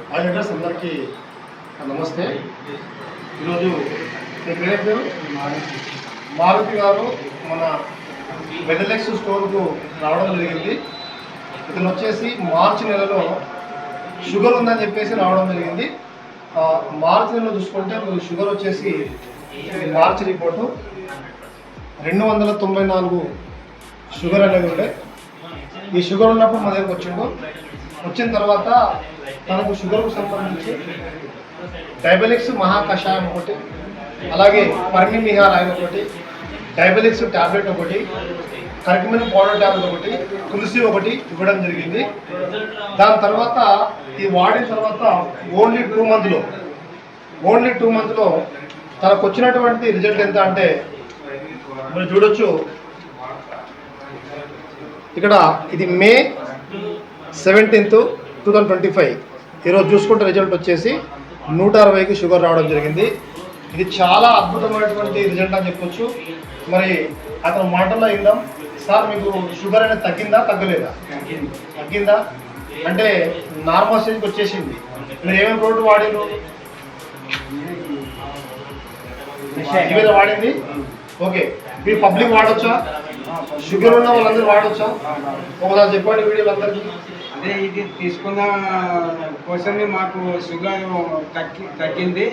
Hi address అందరికీ నమస్తే. ఈరోజు మీ పేరు మారుతి గారు మన మెదలెక్స్ స్టోర్కు రావడం జరిగింది. ఇతను వచ్చేసి మార్చి నెలలో షుగర్ ఉందని చెప్పేసి రావడం జరిగింది. మార్చి నెలలో చూసుకుంటే మీరు షుగర్ వచ్చేసి మార్చి రిపోర్టు 294 షుగర్ అనేది ఉండే. ఈ షుగర్ ఉన్నప్పుడు మా దగ్గరకు వచ్చిన తర్వాత తనకు షుగర్కు సంబంధించి డయాబెటిక్స్ మహా కషాయం ఒకటి, అలాగే పర్మినిహార్ ఆయిల్ ఒకటి, డయాబెటిక్స్ ట్యాబ్లెట్ ఒకటి, కర్కిమిన్ పౌడర్ ట్యాబ్లెట్ ఒకటి, తులసి ఒకటి ఇవ్వడం జరిగింది. దాని తర్వాత ఈ వాడిన తర్వాత ఓన్లీ 2 మంత్లో తనకు వచ్చినటువంటి రిజల్ట్ ఎంత అంటే మీరు చూడొచ్చు. ఇక్కడ ఇది మే 17, 2025 ఈరోజు చూసుకుంటే రిజల్ట్ వచ్చేసి 160కి షుగర్ రావడం జరిగింది. ఇది చాలా అద్భుతమైనటువంటి రిజల్ట్ అని చెప్పొచ్చు. మరి అతను మాటల్లో ఇందాం, సార్ మీకు షుగర్ అనేది తగ్గిందా తగ్గలేదా? తగ్గిందా అంటే నార్మల్ స్టేజ్కి వచ్చేసింది. మీరు ఏమేమి ప్రోడక్ట్ వాడిరు? మీద వాడింది. ఓకే, మీరు పబ్లిక్ వాడొచ్చా? షుగర్ ఉన్న వాళ్ళందరూ వాడొచ్చా? ఒకసారి చెప్పండి వీడియోలు అందరికీ. అదే ఇది తీసుకున్న కోసమే మాకు షుగర్ తగ్గింది.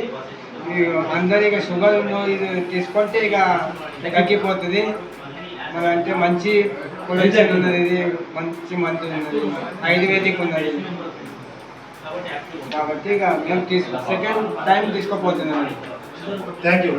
అందరు ఇక షుగర్ ఇది తీసుకుంటే ఇక తగ్గిపోతుంది. మరి అంటే మంచి పొల్యూషన్ ఉన్నది, ఇది మంచి మందు ఉన్నది, ఆయుర్వేదిక్ ఉన్నది. కాబట్టి ఇక మేము సెకండ్ టైం తీసుకోపోతున్నాం. Thank you.